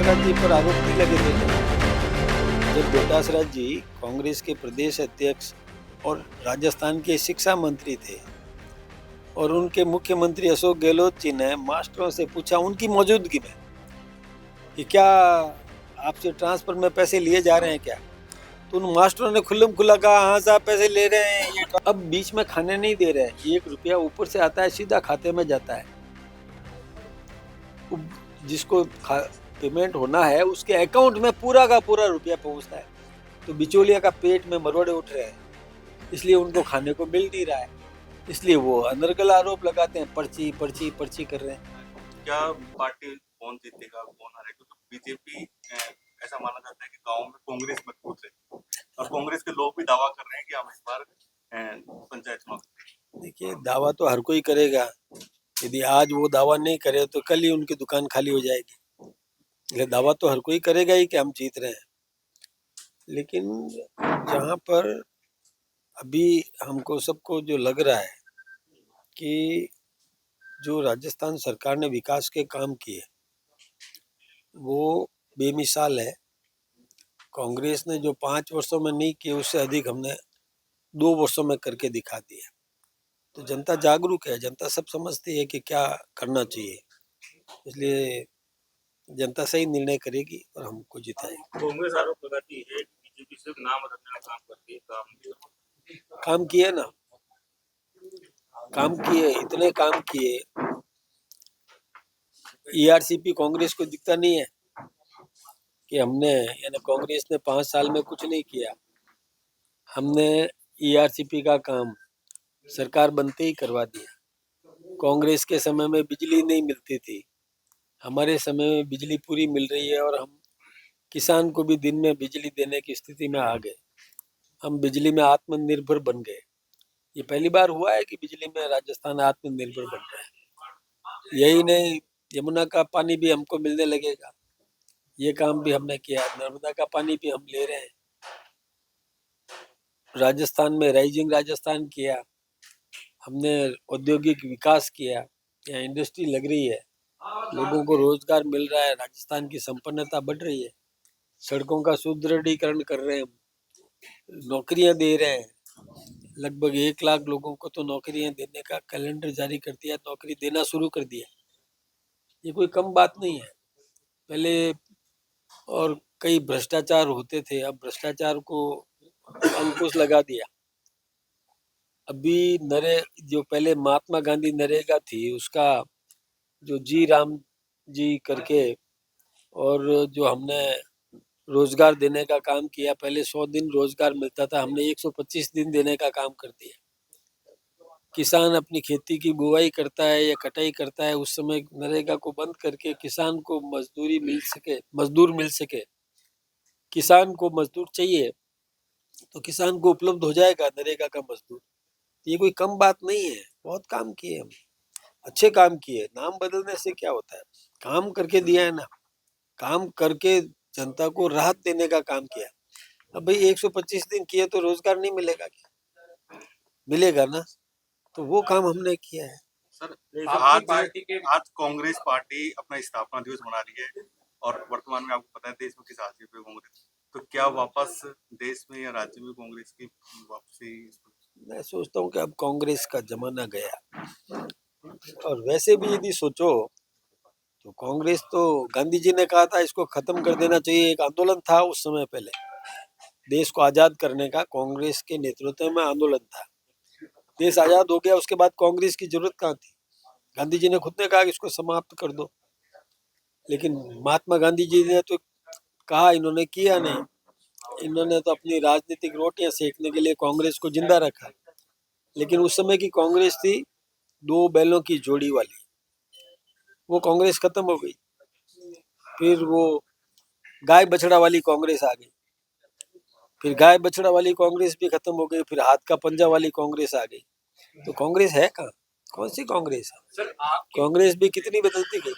राज जी पर आरोप नहीं लगे थे जब विकास राज जी कांग्रेस के प्रदेश अध्यक्ष और राजस्थान के शिक्षा मंत्री थे और उनके मुख्यमंत्री अशोक गहलोत जी ने मास्टरों से पूछा उनकी मौजूदगी में कि क्या आपसे ट्रांसफर में पैसे लिए जा रहे हैं क्या, तो उन मास्टरों ने खुल्लम खुल्ला कहा हाँ साहब पैसे ले रहे हैं। ये अब बीच में खाने नहीं दे रहे हैं, 1 रुपया ऊपर से आता है सीधा खाते में जाता है, जिसको पेमेंट होना है उसके अकाउंट में पूरा का पूरा रुपया पहुंचता है। तो बिचौलिया का पेट में मरोड़े उठ रहे हैं, इसलिए उनको खाने को मिल नहीं रहा है, इसलिए वो अनर्गल आरोप लगाते हैं, पर्ची पर्ची पर्ची कर रहे हैं। क्या पार्टी कौन जीतेगा कौन हारेगा, तो बीजेपी ऐसा माना जाता है कि गांव में कांग्रेस मजबूत है और कांग्रेस के लोग भी दावा कर रहे हैं कि हम इस बार पंचायत चुनाव। देखिए दावा तो हर कोई करेगा, यदि आज वो दावा नहीं करे तो कल ही उनकी दुकान खाली हो जाएगी। ये दावा तो हर कोई करेगा ही कि हम जीत रहे हैं, लेकिन जहाँ पर अभी हमको सबको जो लग रहा है कि जो राजस्थान सरकार ने विकास के काम किए वो बेमिसाल है। कांग्रेस ने जो 5 वर्षों में नहीं किए उससे अधिक हमने 2 वर्षों में करके दिखा दिया। तो जनता जागरूक है, जनता सब समझती है कि क्या करना चाहिए, इसलिए जनता सही निर्णय करेगी और हमको जिताएगी। कांग्रेस आरोप लगाती है कि बीजेपी सिर्फ नाम बदलने का काम करती है, काम किए ना, काम किए, इतने काम किए। ईआरसीपी कांग्रेस को दिखता नहीं है कि हमने, यानी कांग्रेस ने 5 साल में कुछ नहीं किया। हमने ईआरसीपी का काम सरकार बनते ही करवा दिया। कांग्रेस के समय में बिजली नहीं मिलती थी, हमारे समय में बिजली पूरी मिल रही है और हम किसान को भी दिन में बिजली देने की स्थिति में आ गए। हम बिजली में आत्मनिर्भर बन गए। ये पहली बार हुआ है कि बिजली में राजस्थान आत्मनिर्भर बन रहा है। यही नहीं, यमुना का पानी भी हमको मिलने लगेगा, ये काम भी हमने किया। नर्मदा का पानी भी हम ले रहे हैं। राजस्थान में राइजिंग राजस्थान किया हमने, औद्योगिक विकास किया, यहाँ इंडस्ट्री लग रही है, लोगों को रोजगार मिल रहा है, राजस्थान की संपन्नता बढ़ रही है, सड़कों का सुदृढ़ीकरण कर रहे हैं, नौकरियां दे रहे हैं। लगभग 1 लाख लोगों को तो नौकरियां देने का कैलेंडर जारी कर दिया, नौकरी देना शुरू कर दिया। ये कोई कम बात नहीं है। पहले और कई भ्रष्टाचार होते थे, अब भ्रष्टाचार को अंकुश लगा दिया। अभी जो पहले महात्मा गांधी नरेगा थी उसका जो जी राम जी करके, और जो हमने रोजगार देने का काम किया, पहले 100 दिन रोजगार मिलता था, हमने 125 दिन देने का काम कर दिया। किसान अपनी खेती की बुवाई करता है या कटाई करता है, उस समय नरेगा को बंद करके किसान को मजदूर मिल सके। किसान को मजदूर चाहिए तो किसान को उपलब्ध हो जाएगा नरेगा का मजदूर। ये कोई कम बात नहीं है, बहुत काम किए हम, अच्छे काम किए। नाम बदलने से क्या होता है, काम करके दिया है ना, काम करके जनता को राहत देने का काम किया। अब भाई 125 दिन किए तो रोजगार नहीं मिलेगा क्या, मिलेगा ना, तो वो काम हमने किया है। सर आज कांग्रेस पार्टी अपना स्थापना दिवस मना रही है और वर्तमान में आपको पता है देश में किस हाल पे कांग्रेस, तो क्या वापस देश में या राज्य में कांग्रेस की वापसी? मैं सोचता हूँ कि अब कांग्रेस का जमाना गया। और वैसे भी यदि सोचो तो कांग्रेस तो गांधी जी ने कहा था इसको खत्म कर देना चाहिए, एक आंदोलन था उस समय, पहले देश को आजाद करने का कांग्रेस के नेतृत्व में आंदोलन था। देश आजाद हो गया, उसके बाद कांग्रेस की जरूरत कहाँ थी। गांधी जी ने खुद ने कहा कि इसको समाप्त कर दो, लेकिन महात्मा गांधी जी ने तो कहा, इन्होंने किया नहीं। इन्होंने तो अपनी राजनीतिक रोटियां सेकने के लिए कांग्रेस को जिंदा रखा। लेकिन उस समय की कांग्रेस थी 2 बैलों की जोड़ी वाली, वो कांग्रेस खत्म हो गई। फिर वो गाय बछड़ा वाली कांग्रेस आ गई, फिर गाय बछड़ा वाली कांग्रेस भी खत्म हो गई, फिर हाथ का पंजा वाली कांग्रेस आ गई। तो कांग्रेस है कहाँ, कौन सी कांग्रेस है? कांग्रेस भी कितनी बदलती गई,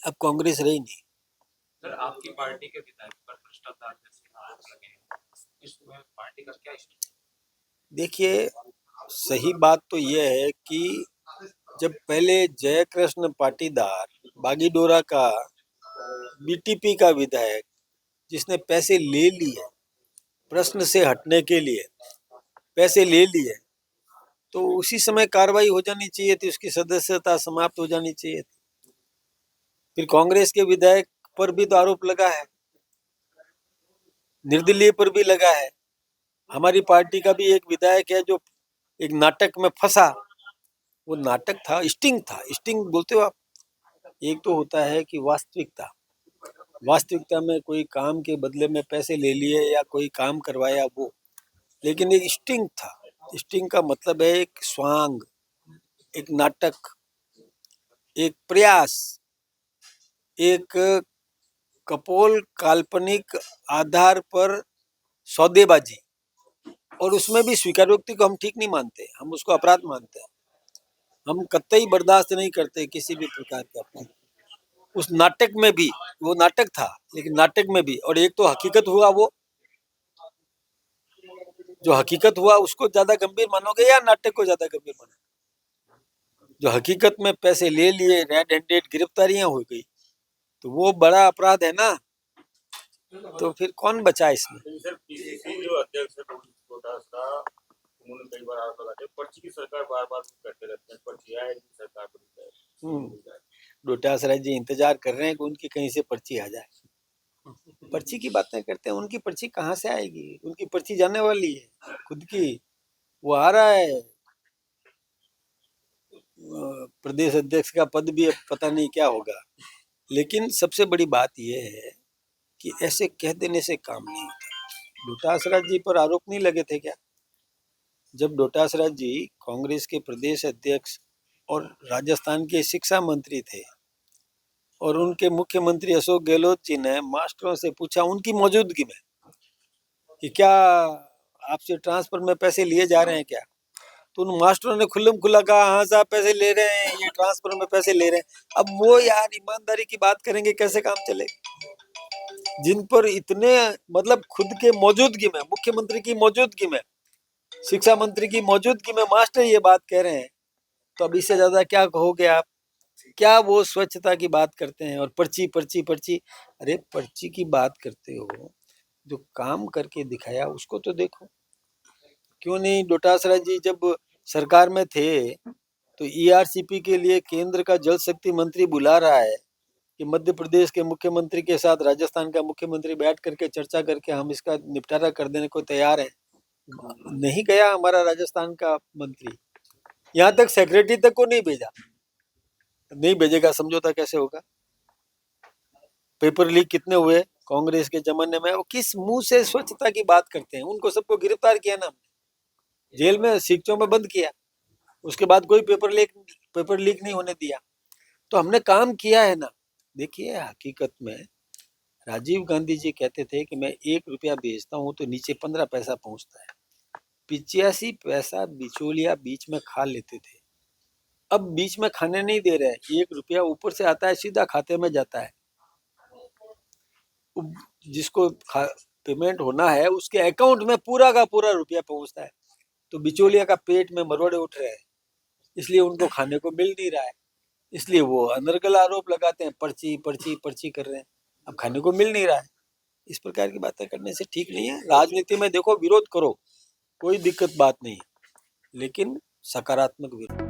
अब कांग्रेस रही नहीं। सर आपकी पार्टी के विधायक पर भ्रष्टाचार जैसे आरोप लगे हैं, इसमें पार्टी का क्या स्टेप? देखिए सही बात तो यह है कि जब पहले जयकृष्ण पाटीदार बागीडोरा का बीटीपी का विधायक जिसने पैसे ले लिए, प्रश्न से हटने के लिए पैसे ले लिए, तो उसी समय कार्रवाई हो जानी चाहिए थी, उसकी सदस्यता समाप्त हो जानी चाहिए थी। फिर कांग्रेस के विधायक पर भी तो आरोप लगा है, निर्दलीय पर भी लगा है। हमारी पार्टी का भी एक विधायक है जो एक नाटक में फंसा। वो नाटक था, स्टिंग था। स्टिंग बोलते हो आप? एक तो होता है कि वास्तविकता, वास्तविकता में कोई काम के बदले में पैसे ले लिए या कोई काम करवाया वो, लेकिन एक स्टिंग था। स्टिंग का मतलब है एक स्वांग, एक नाटक, एक प्रयास, एक कपोल काल्पनिक आधार पर सौदेबाजी, और उसमें भी स्वीकारोक्ति को हम ठीक नहीं मानते, हम उसको अपराध मानते हैं। हम कतई बर्दाश्त नहीं करते किसी भी प्रकार का अपराध। उस नाटक में भी, वो नाटक था, लेकिन नाटक में भी, और एक तो हकीकत हुआ, वो जो हकीकत हुआ उसको ज्यादा गंभीर मानोगे या नाटक को ज्यादा गंभीर मानोगे? जो हकीकत में पैसे ले लिए, रेड हैंडेड गिरफ्तारियां हो गई, तो वो बड़ा अपराध है ना। तो फिर कौन बचा इसमें? सर पीसीसी जो अध्यक्ष है उन्होंने कई बार आरोप लगाते हैं पर्ची की सरकार बार बार करते रहते हैं, पर्ची आएगी सरकार बदल डोटासरा जी इंतजार कर रहे हैं कि उनकी कहीं से पर्ची आ जाए। पर्ची की बातें करते हैं, उनकी पर्ची कहाँ से आएगी? उनकी पर्ची जाने वाली है खुद की। वो आ रहा है, प्रदेश अध्यक्ष का पद भी अब पता नहीं क्या होगा। लेकिन सबसे बड़ी बात यह है कि ऐसे कह देने से काम नहीं होता। डोटासरा जी पर आरोप नहीं लगे थे क्या? जब डोटासरा जी कांग्रेस के प्रदेश अध्यक्ष और राजस्थान के शिक्षा मंत्री थे, और उनके मुख्यमंत्री अशोक गहलोत जी ने मास्टरों से पूछा उनकी मौजूदगी में कि क्या आपसे ट्रांसफर में पैसे लिए जा रहे हैं क्या, तो उन मास्टरों ने खुल्लम खुल्ला कहा हाँ साहब पैसे ले रहे हैं, ये ट्रांसफर में पैसे ले रहे हैं। अब वो यार ईमानदारी की बात करेंगे, कैसे काम चले? जिन पर इतने, मतलब खुद के मौजूदगी में, मुख्यमंत्री की मौजूदगी में, शिक्षा मंत्री की मौजूदगी में मास्टर ये बात कह रहे हैं, तो अब इससे ज्यादा क्या कहोगे आप? क्या वो स्वच्छता की बात करते हैं और पर्ची पर्ची पर्ची? अरे पर्ची की बात करते हो, जो काम करके दिखाया उसको तो देखो। क्यों नहीं? डोटासरा जी जब सरकार में थे तो ईआरसीपी के लिए केंद्र का जल शक्ति मंत्री बुला रहा है कि मध्य प्रदेश के मुख्यमंत्री के साथ राजस्थान का मुख्यमंत्री बैठ करके चर्चा करके हम इसका निपटारा कर देने को तैयार है। नहीं गया हमारा राजस्थान का मंत्री, यहाँ तक सेक्रेटरी तक को नहीं भेजा। नहीं भेजेगा, समझौता कैसे होगा? पेपर लीक कितने हुए कांग्रेस के जमाने में? वो किस मुंह से स्वच्छता की बात करते हैं? उनको सबको गिरफ्तार किया ना, जेल में सीखचों में बंद किया, उसके बाद कोई पेपर लीक नहीं होने दिया। तो हमने काम किया है ना। देखिए हकीकत में राजीव गांधी जी कहते थे कि मैं 1 रुपया भेजता हूँ तो नीचे 15 पैसा पहुंचता है। 85 पैसा बिचौलिया बीच में खा लेते थे, अब बीच में खाने नहीं दे रहे हैं। 1 रुपया ऊपर से आता है, सीधा खाते में जाता है। जिसको पेमेंट होना है उसके अकाउंट में पूरा का पूरा रुपया पहुंचता है। तो बिचौलिया का पेट में मरोड़े उठ रहे हैं, इसलिए उनको खाने को मिल नहीं रहा है। इसलिए वो अनर्गल आरोप लगाते हैं, पर्ची पर्ची पर्ची कर रहे हैं, अब खाने को मिल नहीं रहा है। इस प्रकार की बातें करने से ठीक नहीं है। राजनीति में देखो, विरोध करो, कोई दिक्कत बात नहीं है, लेकिन सकारात्मक विरोध।